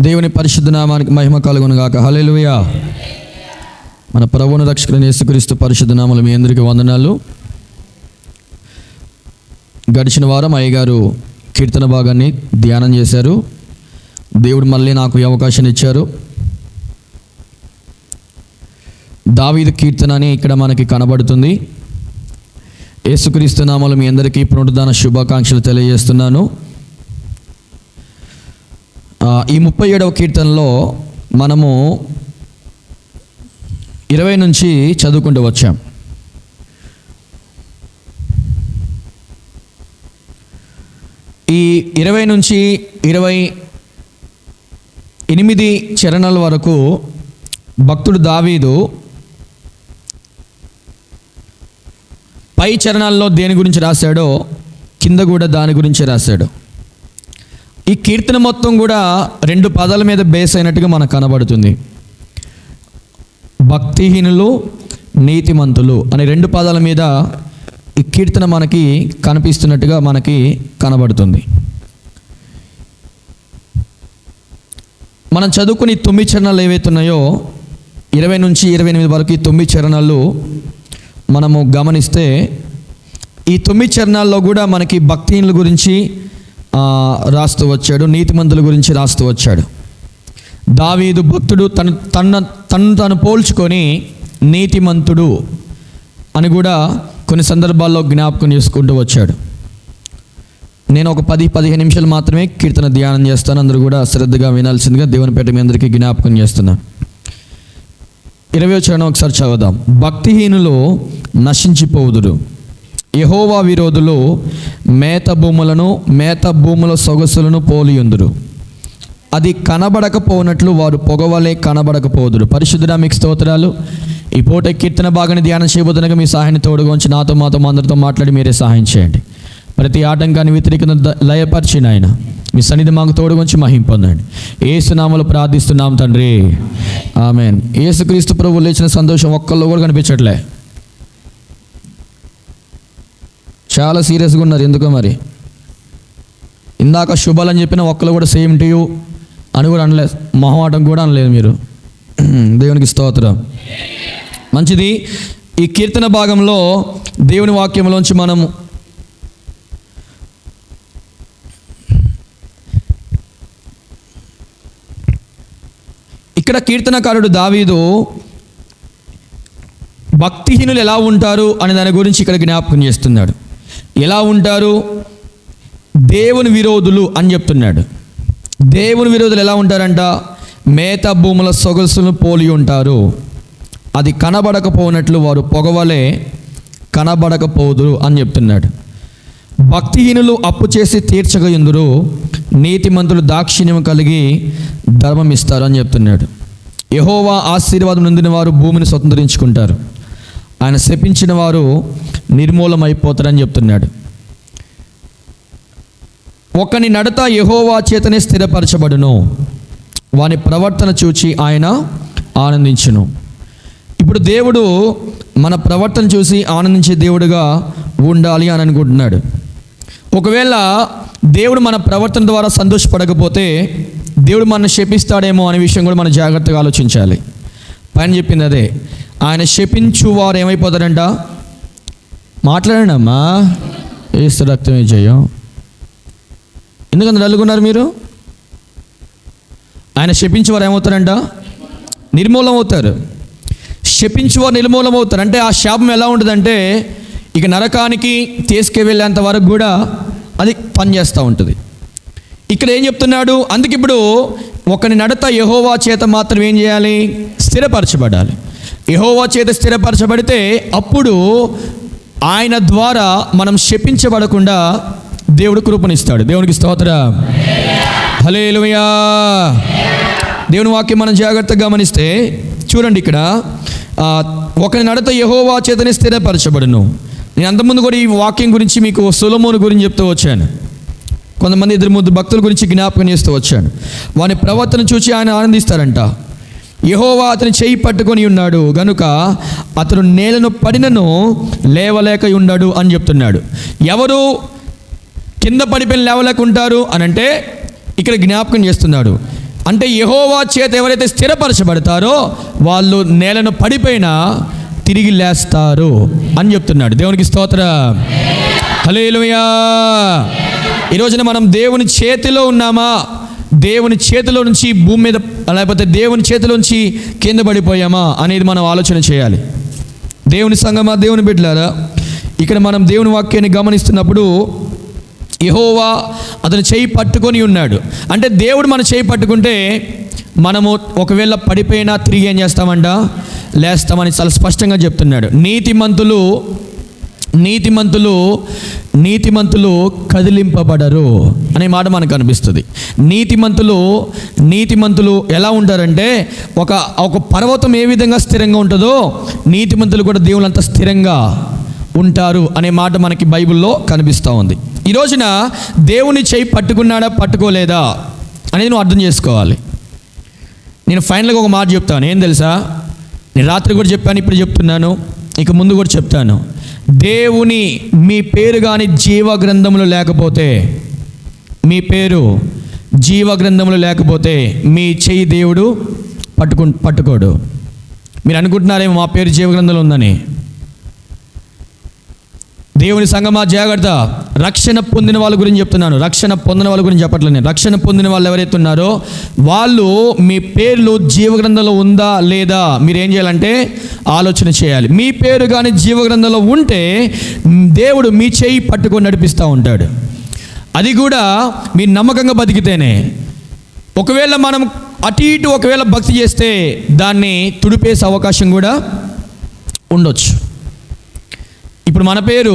దేవుని పరిశుద్ధ నామానికి మహిమ కలుగును గాక. హల్లెలూయా. మన ప్రభువును రక్షకుడైన యేసుక్రీస్తు పరిశుద్ధ నామములో మీ అందరికీ వందనాలు. గడిచిన వారం అయ్యగారు కీర్తన భాగాన్ని ధ్యానం చేశారు. దేవుడు మళ్ళీ నాకు ఈ అవకాశాన్ని ఇచ్చారు. దావీదు కీర్తన అని ఇక్కడ మనకి కనబడుతుంది. యేసుక్రీస్తు నామములో మీ అందరికీ పునరుద్ధాన శుభాకాంక్షలు తెలియజేస్తున్నాను. ఈ 37వ కీర్తనలో మనము 20 నుంచి చదువుకుంటూ వచ్చాం. ఈ 20 నుంచి 28 చరణాల వరకు భక్తుడు దావీదు పై చరణాల్లో దేని గురించి రాశాడో కింద కూడా దాని గురించి రాశాడు. ఈ కీర్తన మొత్తం కూడా 2 పదాల మీద బేస్ అయినట్టుగా మనకు కనబడుతుంది. భక్తిహీనులు, నీతిమంతులు అనే 2 పదాల మీద ఈ కీర్తన మనకి కనిపిస్తున్నట్టుగా మనకి కనబడుతుంది. మనం చదువుకుని 9 చరణాలు ఏవైతే ఉన్నాయో 20 నుంచి 28 వరకు ఈ 9 చరణాలు మనము గమనిస్తే ఈ 9 చరణాల్లో కూడా మనకి భక్తిహీనుల గురించి రాస్తూ వచ్చాడు, నీతిమంతుల గురించి రాస్తూ వచ్చాడు. దావీదు భక్తుడు తను పోల్చుకొని నీతిమంతుడు అని కూడా కొన్ని సందర్భాల్లో జ్ఞాపకం చేసుకుంటూ వచ్చాడు. నేను ఒక 10-15 నిమిషాలు మాత్రమే కీర్తన ధ్యానం చేస్తాను. అందరూ కూడా శ్రద్ధగా వినాల్సిందిగా దేవుని పేట మీ అందరికీ జ్ఞాపకం చేస్తున్నాను. 20వ చరణం ఒకసారి చదువుదాం. భక్తిహీనులు నశించిపోవుదురు, యెహోవా విరోధులు మేత భూముల సొగసులను పోలియుందురు. అది కనబడకపోనట్లు వారు పొగవలే కనబడకపోదురు. పరిశుద్ధుడా మీకు స్తోత్రాలు. ఈ పూట కీర్తన భాగాన్ని ధ్యానం చేయబోతున్నగా మీ సహాయాన్ని తోడుగా ఉంచి నాతో అందరితో మాట్లాడి మీరే సహాయం చేయండి. ప్రతి ఆటంకాన్ని వ్యతిరేకంగా లయపరిచిన ఆయన మీ సన్నిధి మాకు తోడుగా ఉంచి మహిమ పొందండి. యేసు నామములో ప్రార్థిస్తున్నాం తండ్రి, ఆమేన్. యేసుక్రీస్తు ప్రభువు లేచిన సంతోషం ఒక్కళ్ళు కూడా కనిపించట్లే. చాలా సీరియస్గా ఉన్నారు. ఎందుకో మరి ఇందాక శుభాలని చెప్పిన ఒక్కరు కూడా సేమ్ టు యూ అని కూడా అనలేదు, మొహమాటం కూడా అనలేదు మీరు. దేవునికి స్తోత్రం. మంచిది. ఈ కీర్తన భాగంలో దేవుని వాక్యంలోంచి మనం ఇక్కడ కీర్తనకారుడు దావీదు భక్తిహీనులు ఎలా ఉంటారు అనే దాని గురించి ఇక్కడ జ్ఞాపకం చేస్తున్నాడు. ఎలా ఉంటారు? దేవుని విరోధులు అని చెప్తున్నాడు. దేవుని విరోధులు ఎలా ఉంటారంట? మేత భూముల సొగసులను పోలి ఉంటారు. అది కనబడకపోనట్లు వారు పొగవలే కనబడకపోదురు అని చెప్తున్నాడు. భక్తిహీనులు అప్పు చేసి తీర్చగయుందురు, నీతిమంతులు దాక్షిణ్యం కలిగి ధర్మం ఇస్తారు అని చెప్తున్నాడు. యెహోవా ఆశీర్వాదం నొందిన వారు భూమిని స్వతంత్రించుకుంటారు, ఆయన శపించిన వారు నిర్మూలమైపోతారని చెప్తున్నాడు. ఒకని నడత యెహోవా చేతనే స్థిరపరచబడును, వాని ప్రవర్తన చూచి ఆయన ఆనందించును. ఇప్పుడు దేవుడు మన ప్రవర్తన చూసి ఆనందించే దేవుడుగా ఉండాలి అని అనుకుంటున్నాడు. ఒకవేళ దేవుడు మన ప్రవర్తన ద్వారా సంతోషపడకపోతే దేవుడు మనల్ని శపిస్తాడేమో అనే విషయం కూడా మనం జాగ్రత్తగా ఆలోచించాలి. పైన చెప్పింది అదే. ఆయన శపించు వారు ఏమైపోతారంట? మాట్లాడండి అమ్మా. ఏసు రక్తమే జయం. ఎందుకంత నలుగున్నారు మీరు? ఆయన శపించేవారు ఏమవుతారంట? నిర్మూలం అవుతారు. శపించేవారు నిర్మూలం అవుతారు. అంటే ఆ శాపం ఎలా ఉంటుందంటే ఇక నరకానికి తీసుకువెళ్ళేంత వరకు కూడా అది పనిచేస్తూ ఉంటుంది. ఇక్కడ ఏం చెప్తున్నాడు? అందుకు ఇప్పుడు ఒకని నడత యెహోవా చేత మాత్రం ఏం చేయాలి? స్థిరపరచబడాలి. యెహోవా చేత స్థిరపరచబడితే అప్పుడు ఆయన ద్వారా మనం శపించబడకుండా దేవుడు కృపనిస్తాడు. దేవునికి స్తోత్రం. హల్లెలూయా. దేవుని వాక్యం మనం జాగ్రత్తగా గమనిస్తే చూడండి, ఇక్కడ ఒకని నడత యెహోవా చేతనే స్థిరపరచబడును. నేను అంతకుముందు కూడా ఈ వాక్యం గురించి మీకు సొలొమోను గురించి చెప్తూ వచ్చాను. కొంతమంది 2-3 భక్తుల గురించి జ్ఞాపకం చేస్తూ వచ్చాను. వాని ప్రవర్తన చూసి ఆయన ఆనందిస్తారంట. యెహోవా అతని చేయి పట్టుకొని ఉన్నాడు గనుక అతడు నేలను పడినను లేవలేక ఉన్నాడు అని చెప్తున్నాడు. ఎవరు కింద పడిపోయిన లేవలేక ఉంటారు అని అంటే ఇక్కడ జ్ఞాపకం చేస్తున్నాడు. అంటే యెహోవా చేత ఎవరైతే స్థిరపరచబడతారో వాళ్ళు నేలను పడిపోయినా తిరిగి లేస్తారు అని చెప్తున్నాడు. దేవునికి స్తోత్రం. హల్లెలూయా. ఈ రోజున మనం దేవుని చేతిలో ఉన్నామా, దేవుని చేతిలో నుంచి భూమి మీద, లేకపోతే దేవుని చేతిలో నుంచి కింద పడిపోయామా అనేది మనం ఆలోచన చేయాలి. దేవుని సంగమా, దేవుని బిడ్డలారా, ఇక్కడ మనం దేవుని వాక్యాన్ని గమనిస్తున్నప్పుడు యెహోవా అతను చేయి పట్టుకొని ఉన్నాడు. అంటే దేవుడు మన చేయి పట్టుకుంటే మనము ఒకవేళ పడిపోయినా తిరిగి ఏం చేస్తామంట, లేస్తామని చాలా స్పష్టంగా చెప్తున్నాడు. నీతిమంతులు కదిలింపబడరు అనే మాట మనకు అనిపిస్తుంది. నీతిమంతులు ఎలా ఉంటారంటే ఒక పర్వతం ఏ విధంగా స్థిరంగా ఉంటుందో నీతిమంతులు కూడా దేవుళ్ళు అంత స్థిరంగా ఉంటారు అనే మాట మనకి బైబిల్లో కనిపిస్తూ ఉంది. ఈ రోజున దేవుని చేయి పట్టుకున్నాడా పట్టుకోలేదా అనేది నువ్వు అర్థం చేసుకోవాలి. నేను ఫైనల్గా ఒక మాట చెప్తాను. ఏం తెలుసా, నేను రాత్రి కూడా చెప్పాను, ఇప్పుడు చెప్తున్నాను, ఇక ముందు కూడా చెప్తాను. మీ పేరు కానీ జీవ గ్రంథంలో లేకపోతే, మీ పేరు జీవ గ్రంథంలో లేకపోతే మీ చెయ్యి దేవుడు పట్టుకోడు. మీరు అనుకుంటున్నారేమో మా పేరు జీవ గ్రంథంలో ఉందని. దేవుని సంగమా జాగ్రత్త. రక్షణ పొందిన వాళ్ళ గురించి చెప్తున్నాను. రక్షణ పొందిన వాళ్ళ గురించి చెప్పట్లేదు నేను. రక్షణ పొందిన వాళ్ళు ఎవరైతే ఉన్నారో వాళ్ళు మీ పేర్లు జీవగ్రంథంలో ఉందా లేదా మీరు ఏం చేయాలంటే ఆలోచన చేయాలి. మీ పేరు కానీ జీవగ్రంథంలో ఉంటే దేవుడు మీ చేయి పట్టుకొని నడిపిస్తూ ఉంటాడు. అది కూడా మీరు నమ్మకంగా బతికితేనే. ఒకవేళ మనం అటు ఇటు ఒకవేళ భక్తి చేస్తే దాన్ని తుడిపేసే అవకాశం కూడా ఉండొచ్చు. ఇప్పుడు మన పేరు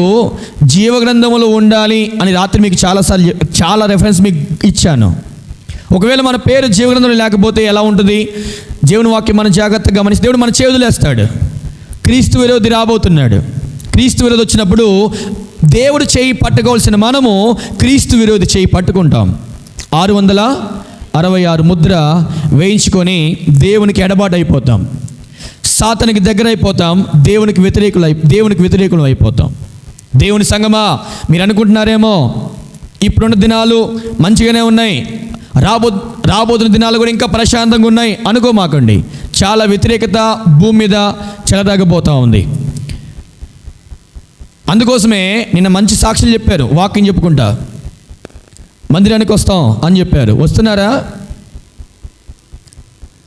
జీవగ్రంథంలో ఉండాలి అని రాత్రి మీకు చాలా రెఫరెన్స్ మీకు ఇచ్చాను. ఒకవేళ మన పేరు జీవగ్రంథంలో లేకపోతే ఎలా ఉంటుంది? దేవుని వాక్యం మనం జాగ్రత్తగా గమనిస్తే దేవుడు మన చేయి వదిలేస్తాడు. క్రీస్తు విరోధి రాబోతున్నాడు. క్రీస్తు విరోధి వచ్చినప్పుడు దేవుడు చేయి పట్టుకోవాల్సిన మనము క్రీస్తు విరోధి చేయి పట్టుకుంటాం. 666 ముద్ర వేయించుకొని దేవునికి ఎడబాటు అయిపోతాం. సాతానికి దగ్గర అయిపోతాం. దేవునికి వ్యతిరేకులు అయిపోతాం. దేవుని సంగమా, మీరు అనుకుంటున్నారేమో ఇప్పుడున్న దినాలు మంచిగానే ఉన్నాయి, రాబోతున్న దినాలు కూడా ఇంకా ప్రశాంతంగా ఉన్నాయి అనుకోమాకండి. చాలా వ్యతిరేకత భూమి మీద చెలదాగబోతూ ఉంది. అందుకోసమే నిన్న మంచి సాక్షులు చెప్పారు, వాకింగ్ చెప్పుకుంటా మందిరానికి వస్తాం అని చెప్పారు. వస్తున్నారా?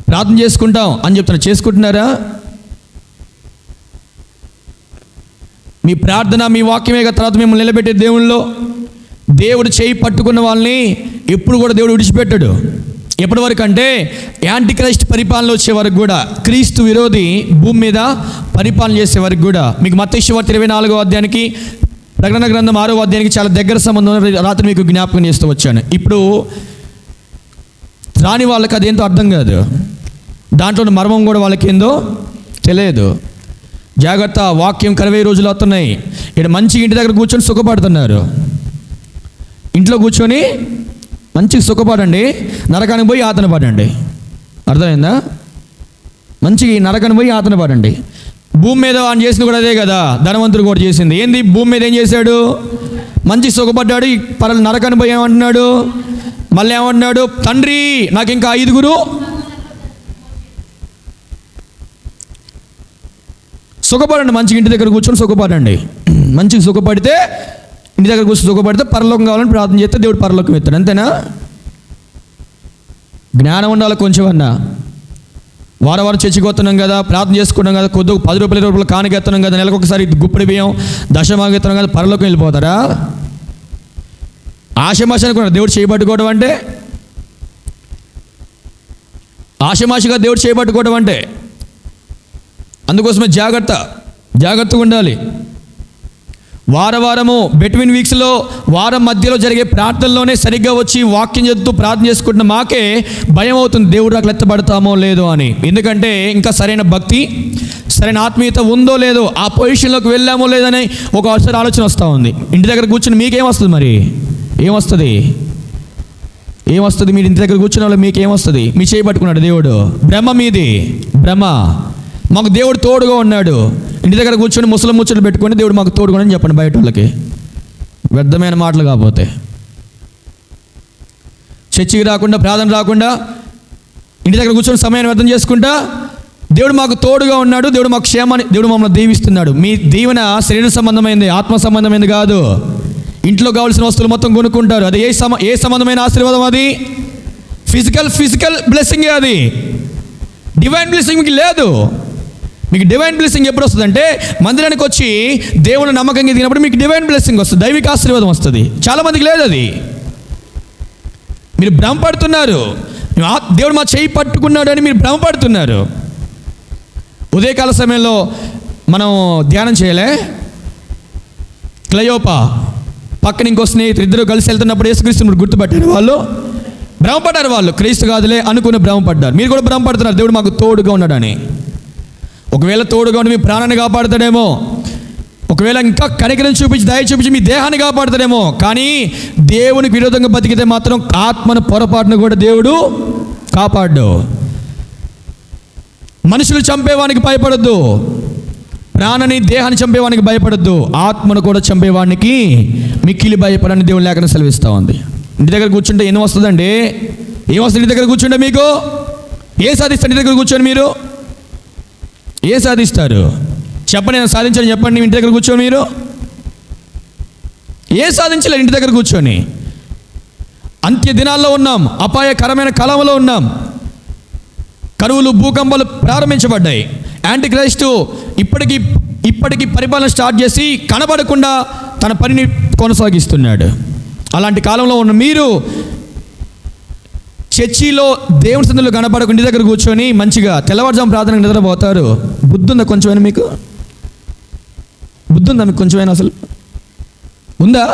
ప్రార్థన చేసుకుంటాం అని చెప్తున్నారు. చేసుకుంటున్నారా? మీ ప్రార్థన మీ వాక్యమే తర్వాత మిమ్మల్ని నిలబెట్టే దేవుళ్ళలో దేవుడు చేయి పట్టుకున్న వాళ్ళని ఎప్పుడు కూడా దేవుడు విడిచిపెట్టాడు. ఎప్పటి వరకు అంటే యాంటీ క్రైస్ట్ పరిపాలన వచ్చే వరకు కూడా, క్రీస్తు విరోధి భూమి మీద పరిపాలన చేసే వరకు కూడా. మీకు మత్తయి సువార్త 24వ అధ్యాయానికి ప్రకటన గ్రంథం 6వ అధ్యాయానికి చాలా దగ్గర సంబంధం రాత్రి మీకు జ్ఞాపకం చేస్తూ వచ్చాను. ఇప్పుడు రాని వాళ్ళకి అదేంతో అర్థం కాదు, దాంట్లో మర్మం కూడా వాళ్ళకి ఏందో తెలియదు. జాగ్రత్త. వాక్యం 40 రోజులు అవుతున్నాయి. ఇక్కడ మంచి ఇంటి దగ్గర కూర్చొని సుఖపడుతున్నారు. ఇంట్లో కూర్చొని మంచిగా సుఖపడండి, నరకానికి పోయి ఆతన పడండి. అర్థమైందా? మంచిగా నరకానికి పోయి ఆతన పడండి. భూమి మీద ఆయన చేసింది కూడా అదే కదా, ధనవంతుడు కూడా చేసింది. ఏంది? భూమి మీద ఏం చేశాడు? మంచి సుఖపడ్డాడు. నరకానికి పోయి ఏమంటున్నాడు? మళ్ళీ ఏమంటున్నాడు? తండ్రి నాకు ఇంకా 5 సుఖపడండి. మంచిగా ఇంటి దగ్గర కూర్చొని సుఖపడండి. మంచిగా సుఖపడితే, ఇంటి దగ్గర కూర్చొని సుఖపడితే పరలోకం కావాలని ప్రార్థన చేస్తే దేవుడు పరలోకం ఇస్తాడు. అంతేనా? జ్ఞానం ఉండాలి కొంచెం అన్నా. వారం చర్చికి వస్తున్నాం కదా, ప్రార్థన చేసుకున్నాం కదా, కొద్దిగా 10 రూపాయలు 20 రూపాయలు కానుకెత్తున్నాం కదా, నెలకు ఒకసారి గుప్పడి బియ్యం దశమాగా ఎత్తున్నాం కదా, పరలోకం వెళ్ళిపోతారా? ఆశమాష అనుకున్నారు దేవుడు చేయబట్టుకోవడం అంటే. ఆశమాషగా దేవుడు చేయబట్టుకోవడం అంటే. అందుకోసమే జాగ్రత్తగా ఉండాలి. వారము బిట్వీన్ వీక్స్లో వారం మధ్యలో జరిగే ప్రార్థనలోనే సరిగ్గా వచ్చి వాక్యం చదువుతూ ప్రార్థన చేసుకుంటున్న మాకే భయం అవుతుంది, దేవుడు అట్లా ఎత్తబడతామో లేదో అని. ఎందుకంటే ఇంకా సరైన భక్తి, సరైన ఆత్మీయత ఉందో లేదో, ఆ పొజిషన్లోకి వెళ్ళామో లేదని ఒకసారి ఆలోచన వస్తూ ఉంది. ఇంటి దగ్గర కూర్చుని మీకేమొస్తుంది? మరి ఏమొస్తుంది? మీరు ఇంటి దగ్గర కూర్చున్న వాళ్ళు మీకేమొస్తుంది? మీ చేయి పట్టుకున్నాడు దేవుడు. భ్రమ మీది, భ్రమ. మాకు దేవుడు తోడుగా ఉన్నాడు. ఇంటి దగ్గర కూర్చొని ముచ్చట్లు పెట్టుకొని దేవుడు మాకు తోడుగా అని చెప్పండి బయట వాళ్ళకి. వ్యర్థమైన మాటలు కాకపోతే. చర్చికి రాకుండా, ప్రార్థన రాకుండా, ఇంటి దగ్గర కూర్చొని సమయాన్ని వ్యర్థం చేసుకుంటా, దేవుడు మాకు తోడుగా ఉన్నాడు, దేవుడు మాకు క్షేమాన్ని, దేవుడు మమ్మల్ని దీవిస్తున్నాడు. మీ దీవెన శరీర సంబంధమైంది, ఆత్మ సంబంధమైంది కాదు. ఇంట్లో కావాల్సిన వస్తువులు మొత్తం కొనుక్కుంటారు, అది ఏ సంబంధమైన ఆశీర్వాదం? అది ఫిజికల్ బ్లెస్సింగే, అది డివైన్ బ్లెస్సింగ్ మీకు లేదు. మీకు డివైన్ బ్లెస్సింగ్ ఎప్పుడు వస్తుందంటే మందిరానికి వచ్చి దేవుని నమ్మకంగా దిగినప్పుడు మీకు డివైన్ బ్లెస్సింగ్ వస్తుంది, దైవిక ఆశీర్వాదం వస్తుంది. చాలామందికి లేదు అది. మీరు భ్రమపడుతున్నారు, దేవుడు మా చేయి పట్టుకున్నాడు అని మీరు భ్రమపడుతున్నారు. ఉదయకాల సమయంలో మనం ధ్యానం చేయలే, క్లయోపా పక్కన ఇంకో స్నేహితులు ఇద్దరు కలిసి వెళ్తున్నప్పుడు యేసుక్రీస్తుని గుర్తుపట్టారు. వాళ్ళు భ్రమపడ్డారు, వాళ్ళు క్రీస్తు కాదులే అనుకుని భ్రమపడ్డారు. మీరు కూడా భ్రమపడుతున్నారు దేవుడు మాకు తోడుగా ఉన్నాడని. ఒకవేళ తోడుగా ఉండి మీ ప్రాణాన్ని కాపాడుతాడేమో, ఒకవేళ ఇంకా కనికరం చూపించి దయ చూపించి మీ దేహాన్ని కాపాడుతాడేమో, కానీ దేవునికి విరోధంగా బతికితే మాత్రం ఆత్మను పొరపాటును కూడా దేవుడు కాపాడు. మనుషులు చంపేవానికి భయపడద్దు, ప్రాణాన్ని దేహాన్ని చంపేవానికి భయపడద్దు, ఆత్మను కూడా చంపేవానికి మిక్కిలి భయపడని దేవుని లేఖనం సెలవిస్తూ ఉంది. ఇంటి దగ్గర కూర్చుంటే ఎన్ని వస్తుందండి? ఏమొస్తుంది ఇంటి దగ్గర కూర్చుంటే? మీకు ఏ సాధిస్తారు? ఇంటి దగ్గర కూర్చొని మీరు ఏ సాధిస్తారు? చెప్పండి, నేను సాధించాను చెప్పండి. ఇంటి దగ్గర కూర్చొని మీరు ఏ సాధించలేదు. ఇంటి దగ్గర కూర్చొని అంత్య దినాల్లో ఉన్నాం, అపాయకరమైన కాలంలో ఉన్నాం. కరువులు, భూకంపాలు ప్రారంభించబడ్డాయి. యాంటీ క్రైస్టు ఇప్పటికీ పరిపాలన స్టార్ట్ చేసి కనబడకుండా తన పనిని కొనసాగిస్తున్నాడు. అలాంటి కాలంలో ఉన్న మీరు చర్చిలో దేవుని సన్నిధిలో కనపడకుండా ఇంటి దగ్గర కూర్చొని మంచిగా తెల్లవారుజాము ప్రార్థనకు నిద్రపోతారు. బుద్ధి ఉందా కొంచెమైనా మీకు? బుద్ధి ఉందా మీకు కొంచెమైనా? అసలు ఉందా?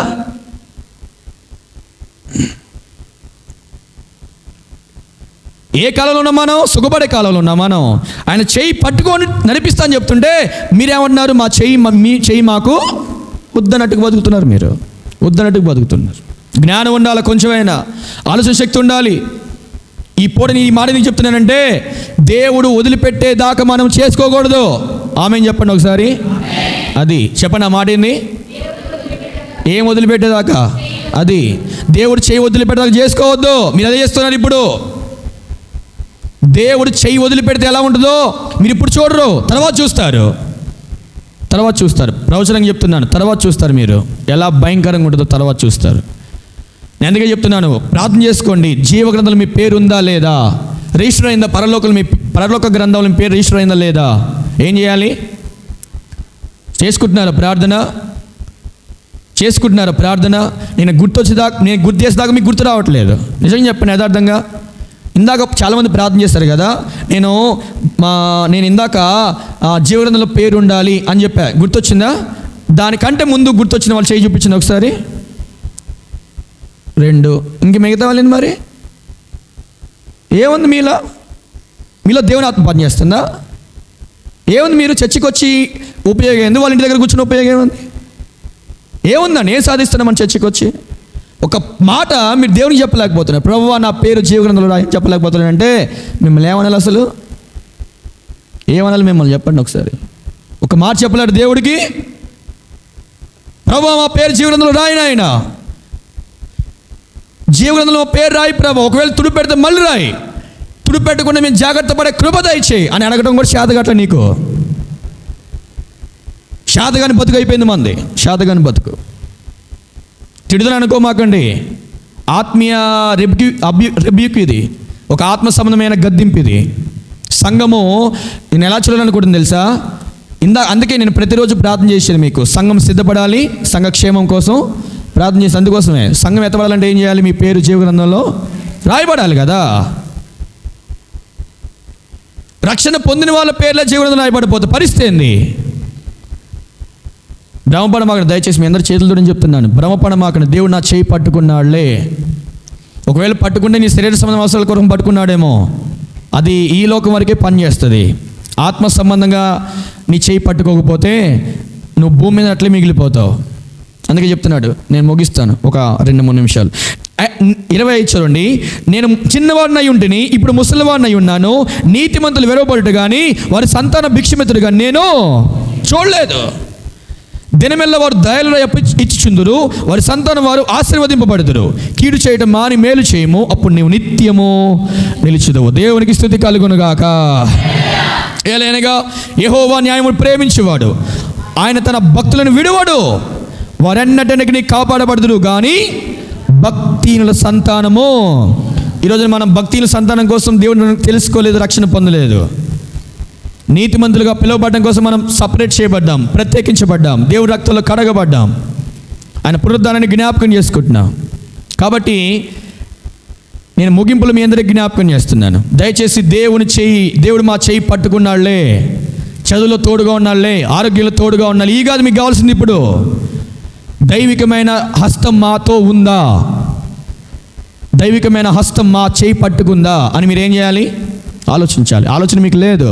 ఏ కాలంలో ఉన్నాం మనం? సుఖపడే కాలంలో ఉన్నాం మనం. ఆయన చెయ్యి పట్టుకొని నడిపిస్తా అని చెప్తుంటే మీరేమంటున్నారు? మీ చెయ్యి మాకు వద్దన్నట్టుకు బతుకుతున్నారు. మీరు వద్దన్నట్టుకు బతుకుతున్నారు. జ్ఞానం ఉండాలి, కొంచెమైనా ఆలోచన శక్తి ఉండాలి. ఈ పూటని ఈ మాట నీకు చెప్తున్నానంటే దేవుడు వదిలిపెట్టేదాకా మనం చేసుకోకూడదు. ఆమెన్ చెప్పండి ఒకసారి. అది చెప్పండి, ఆ మాట ఏంది? ఏం వదిలిపెట్టేదాకా? అది దేవుడు చెయ్యి వదిలిపెట్టేదాకా చేసుకోవద్దు. మీరు అదే చేస్తున్నారు ఇప్పుడు. దేవుడు చెయ్యి వదిలిపెడితే ఎలా ఉంటుందో మీరు ఇప్పుడు చూడరు, తర్వాత చూస్తారు. ప్రవచనంగా చెప్తున్నాను, తర్వాత చూస్తారు. మీరు ఎలా భయంకరంగా ఉంటుందో తర్వాత చూస్తారు. నేను అందుకే చెప్తున్నాను, ప్రార్థన చేసుకోండి. జీవ గ్రంథంలో మీ పేరు ఉందా లేదా? రిజిస్టర్ అయిందా? పరలోక గ్రంథంలో మీ పేరు రిజిస్టర్ అయిందా లేదా? ఏం చేయాలి? చేసుకుంటున్నారా ప్రార్థన? నేను గుర్తు చేసేదాకా మీకు గుర్తు రావట్లేదు. నిజంగా చెప్పండి, యథార్థంగా. ఇందాక చాలామంది ప్రార్థన చేస్తారు కదా, నేను ఇందాక జీవగ్రంథంలో పేరు ఉండాలి అని చెప్పా, గుర్తొచ్చిందా? దానికంటే ముందు గుర్తొచ్చిన వాళ్ళు చేయి చూపించింది ఒకసారి. 2 ఇంక మిగతా వాళ్ళని మరి ఏముంది? మీలో దేవుని ఆత్మ పనిచేస్తుందా? ఏముంది? మీరు చర్చికి వచ్చి ఉపయోగం ఏంది? వాళ్ళ ఇంటి దగ్గర కూర్చుని ఉపయోగం ఏముంది? ఏముందండి? ఏం సాధిస్తున్నామని చర్చికి వచ్చి? ఒక మాట మీరు దేవునికి చెప్పలేకపోతున్నారు. ప్రభువా నా పేరు జీవగ్రంథంలో రాయి చెప్పలేకపోతున్నాను అంటే మిమ్మల్ని ఏమనాలి? అసలు ఏమనాలి మిమ్మల్ని? చెప్పండి ఒకసారి. ఒక మాట చెప్పలేడు దేవుడికి. ప్రభువా మా పేరు జీవగ్రంథంలో రాయి నాయన, జీవగ్రంథంలో పేరు రాయి ప్రభు. ఒకవేళ తుడి పెడితే మళ్ళీ రాయి, తుడి పెట్టకుండా మేము జాగ్రత్త పడే కృప దయచేయి అని అడగడం కూడా శాతగట్ల. నీకు శాతగాని బతుకు అయిపోయింది మంది, శాతగాని బతుకు. తిడుదని అనుకోమాకండి. ఆత్మీయ రెబ్యూక్ ఇది, ఒక ఆత్మ సంబంధమైన గద్దింపు ఇది. సంఘము నేను ఎలా చూడాలనుకుంటుంది తెలుసా? అందుకే నేను ప్రతిరోజు ప్రార్థన చేసేది మీకు. సంఘం సిద్ధపడాలి, సంఘక్షేమం కోసం ప్రార్థన చేసి. అందుకోసమే సంఘం ఎత్తబడాలంటే ఏం చేయాలి? మీ పేరు జీవగ్రంథంలో రాయబడాలి కదా. రక్షణ పొందిన వాళ్ళ పేర్ల జీవగ్రంథంలో రాయబడిపోతే పరిస్థితి ఏంది? భ్రమపడమాకండి దయచేసి. మీ అందరి చేతులతో నేను చెప్తున్నాను, భ్రమపడమాకండి. దేవుడు నా చేయి పట్టుకున్నాడులే. ఒకవేళ పట్టుకుంటే నీ శరీర సంబంధం అవసరాల కొరకు పట్టుకున్నాడేమో, అది ఈ లోకం వరకే పనిచేస్తుంది. ఆత్మ సంబంధంగా నీ చేయి పట్టుకోకపోతే నువ్వు భూమి మీద అట్లే మిగిలిపోతావు. అందుకే చెప్తున్నాడు. నేను ముగిస్తాను, ఒక 2-3 నిమిషాలు. 25 చూడండి. నేను చిన్నవాడినై ఉంటిని, ఇప్పుడు ముసలివాడినై ఉన్నాను. నీతిమంతులు వెరవబడుట కానీ వారి సంతాన భిక్షమిత్రుడు కానీ నేను చూడలేదు. దినమెల్ల వారు దయలు ఇచ్చిచుందురు, వారి సంతానం వారు ఆశీర్వదింపబడుదురు. కీడు చేయడం మాని మేలు చేయము, అప్పుడు నీవు నిత్యము నిలిచెదవు. దేవునికి స్తుతి కలుగునుగాక. ఏలైనగా యెహోవా న్యాయమును ప్రేమించేవాడు, ఆయన తన భక్తులను విడువడు. వారెన్నటికి కాపాడబడుదురు కానీ భక్తిహీనుల సంతానము. ఈరోజు మనం భక్తిహీనుల సంతానం కోసం దేవుడిని తెలుసుకోలేదు, రక్షణ పొందలేదు. నీతిమంతులుగా పిలువబడడం కోసం మనం సపరేట్ చేయబడ్డాం, ప్రత్యేకించబడ్డాం, దేవుడి రక్తంలో కడగబడ్డాం, ఆయన పునరుద్ధానాన్ని జ్ఞాపకం చేసుకుంటున్నాం. కాబట్టి నేను ముగింపులు మీ అందరికీ జ్ఞాపకం చేస్తున్నాను. దయచేసి దేవుడు మా చేయి పట్టుకున్నాళ్లే, చదువులో తోడుగా ఉన్నాళ్లే, ఆరోగ్యంలో తోడుగా ఉండాలి, ఈ కాదు మీకు కావాల్సింది. ఇప్పుడు దైవికమైన హస్తం మాతో ఉందా, దైవికమైన హస్తం మా చేయి పట్టుకుందా అని మీరు ఏం చేయాలి? ఆలోచించాలి. ఆలోచన మీకు లేదు.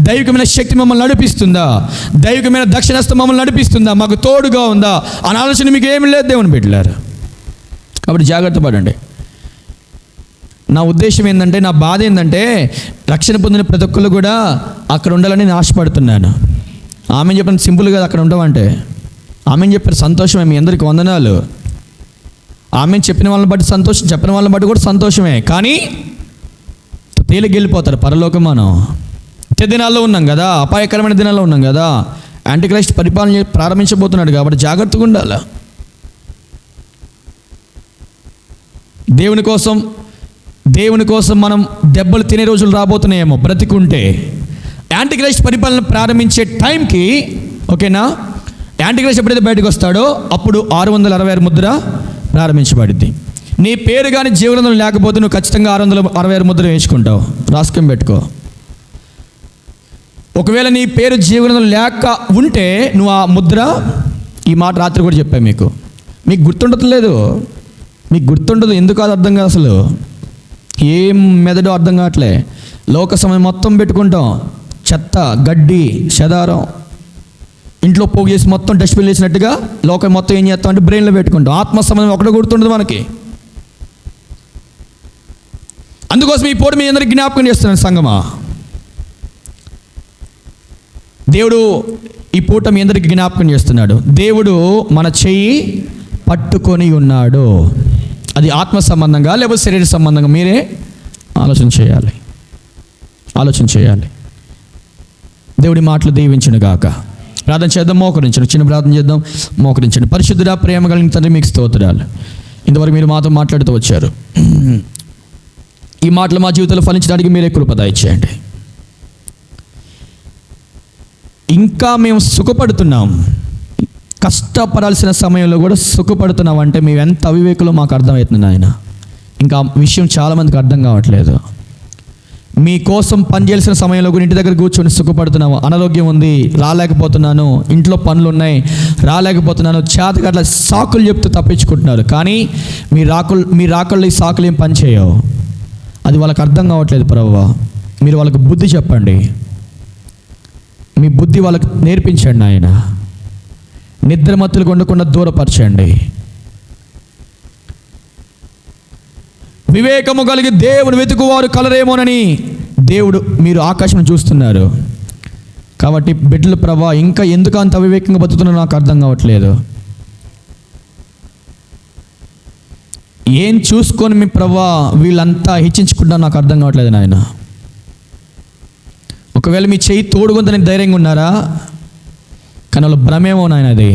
దైవికమైన శక్తి మమ్మల్ని నడిపిస్తుందా, దైవికమైన దక్షిణహస్తం మమ్మల్ని నడిపిస్తుందా, మాకు తోడుగా ఉందా అని ఆలోచన మీకు ఏమి లేదు దేవుని బిడ్డలారా. కాబట్టి జాగ్రత్త పడండి. నా ఉద్దేశం ఏంటంటే, నా బాధ ఏంటంటే, రక్షణ పొందిన ప్రతి ఒక్కరు కూడా అక్కడ ఉండాలని నేను ఆశపడుతున్నాను. ఆమె చెప్పిన సింపుల్ కదా అక్కడ ఉండమంటే. ఆమె చెప్పారు సంతోషమే, మీ అందరికీ వందనాలు. ఆమె చెప్పిన వాళ్ళని బట్టి సంతోషం, చెప్పిన వాళ్ళని బట్టి కూడా సంతోషమే. కానీ తేలికి వెళ్ళిపోతారు పరలోకం. మనం దినాల్లో ఉన్నాం కదా, అపాయకరమైన దినాల్లో ఉన్నాం కదా. యాంటీక్రైస్ట్ పరిపాలన ప్రారంభించబోతున్నాడు కాబట్టి జాగ్రత్తగా ఉండాలి. దేవుని కోసం మనం దెబ్బలు తినే రోజులు రాబోతున్నాయేమో బ్రతికుంటే. యాంటీక్రైస్ట్ పరిపాలన ప్రారంభించే టైంకి, ఓకేనా, యాంటీక్రైస్ట్ ఎప్పుడైతే బయటకు వస్తాడో అప్పుడు 666 ముద్ర ప్రారంభించబడింది. నీ పేరు కానీ జీవనంలో లేకపోతే నువ్వు ఖచ్చితంగా 666 ముద్ర వేసుకుంటావు. రాసుకొని పెట్టుకో. ఒకవేళ నీ పేరు జీవనంలో లేక ఉంటే నువ్వు ఆ ముద్ర, ఈ మాట రాత్రి కూడా చెప్పాను మీకు గుర్తుండట్లేదు. మీకు గుర్తుండదు. ఎందుకు అది అర్థం కాదు, అసలు ఏం మెదడు అర్థం కావట్లే. లోక సమయం మొత్తం పెట్టుకుంటాం, చెత్త గడ్డి చెదారం ఇంట్లో పోగు చేసి మొత్తం డస్ట్బిన్ వేసినట్టుగా లోకం మొత్తం ఏం చేస్తాం అంటే బ్రెయిన్లో పెట్టుకుంటాం. ఆత్మ సమయం ఒకటే గుర్తుండదు మనకి. అందుకోసం ఈ పూట మీ అందరికీ జ్ఞాపకం చేస్తున్నాను సంగమా. దేవుడు ఈ పూట మీ అందరికీ జ్ఞాపకం చేస్తున్నాడు. దేవుడు మన చెయ్యి పట్టుకొని ఉన్నాడు. అది ఆత్మ సంబంధంగా లేకపోతే శరీర సంబంధంగా మీరే ఆలోచన చేయాలి. దేవుడి మాటలు దీవించును గాక. ప్రార్థన చేద్దాం, మోకరించండి. చిన్న ప్రార్థన చేద్దాం, మోకరించండి. పరిశుద్ధుడా, ప్రేమ కలిగిన తండ్రి, మీకు స్తోత్రాలు. ఇంతవరకు మీరు మాతో మాట్లాడుతూ వచ్చారు. ఈ మాటలు మా జీవితంలో ఫలించడానికి మీరే కృప దయచేయండి. ఇంకా మేము సుఖపడుతున్నాం, కష్టపడాల్సిన సమయంలో కూడా సుఖపడుతున్నాం అంటే మేము ఎంత అవివేకులో మాకు అర్థమవుతుంది ఆయన. ఇంకా విషయం చాలామందికి అర్థం కావట్లేదు. మీకోసం పనిచేయాల్సిన సమయంలో కూడా ఇంటి దగ్గర కూర్చొని సుఖపడుతున్నాము. అనారోగ్యం ఉంది, రాలేకపోతున్నాను, ఇంట్లో పనులు ఉన్నాయి, రాలేకపోతున్నాను, చేతకట్ల సాకులు చెప్తూ తప్పించుకుంటున్నారు. కానీ మీ రాకళ్ళు ఈ సాకులు ఏం పని చేయవు. అది వాళ్ళకి అర్థం కావట్లేదు. ప్రభువా, మీరు వాళ్ళకి బుద్ధి చెప్పండి. మీ బుద్ధి వాళ్ళకి నేర్పించండి ఆయన. నిద్రమత్తులు ఉండకుండా దూరపరచండి. వివేకము కలిగి దేవుని వెతుకువారు కలరేమోనని దేవుడు మీరు ఆకాశం చూస్తున్నారు. కాబట్టి బిడ్డల ప్రభా, ఇంకా ఎందుకు అంత అవివేకంగా బతుకుతున్నా నాకు అర్థం కావట్లేదు. ఏం చూసుకొని మీ ప్రభా వీళ్ళంతా హెచ్చించుకుంటా నాకు అర్థం కావట్లేదు నాయన. ఒకవేళ మీ చెయ్యి తోడుగుందని ధైర్యంగా ఉన్నారా, కానీ వాళ్ళు భ్రమేమో నాయన. అది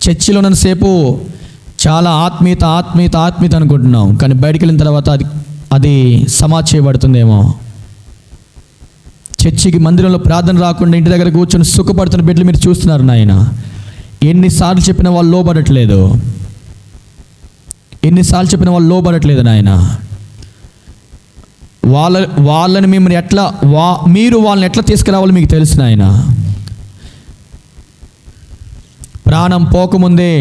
చర్చిలో ఉన్నంతసేపు చాలా ఆత్మీయత అనుకుంటున్నాం, కానీ బయటికి వెళ్ళిన తర్వాత అది సమాధి చేయబడుతుందేమో. చర్చికి మందిరంలో ప్రార్థన రాకుండా ఇంటి దగ్గర కూర్చొని సుఖపడుతున్న బిడ్డలు మీరు చూస్తున్నారు నాయన. ఎన్నిసార్లు చెప్పినా వాళ్ళు లోబడట్లేదు. నాయన. వాళ్ళని మిమ్మల్ని మీరు వాళ్ళని ఎట్లా తీసుకురావాలో మీకు తెలుసు నాయన. ప్రాణం పోకముందే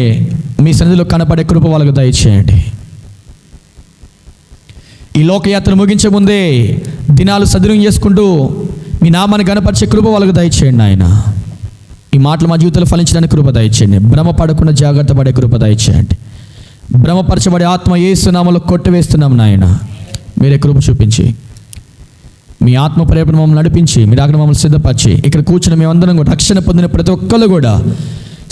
మీ సన్నిధిలో కనపడే కృప వాళ్ళకు దయచేయండి. ఈ లోకయాత్ర ముగించే ముందే దినాలు సద్వినియోగం చేసుకుంటూ మీ నామాన్ని కనపరిచే కృప వాళ్ళకు దయచేయండి ఆయన. ఈ మాటలు మా జీవితంలో ఫలించడానికి కృప దయచేయండి. భ్రమ పడకుండా జాగ్రత్త పడే కృప దయచేయండి. భ్రమపరచబడే ఆత్మ యేసు నామములో కొట్టివేస్తున్నాం నాయన. మీరే కృప చూపించి మీ ఆత్మ ప్రేరణ మమ్మల్ని నడిపించి మీరు ఆజ్ఞ మమ్మల్ని సిద్ధపరిచి ఇక్కడ కూర్చుని మేమందరం కూడా రక్షణ పొందిన ప్రతి ఒక్కరు కూడా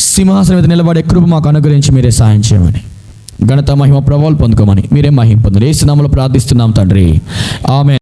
సింహాసనం మీద నిలబడే కృప మాకు అనుగ్రహించి మీరే సహాయం చేయమని ఘనత మహిమ ప్రభావాలు పొందుకోమని మీరే మహిమ పొందురు. యేసు నామములో ప్రార్థిస్తున్నాం తండ్రి, ఆమేన్.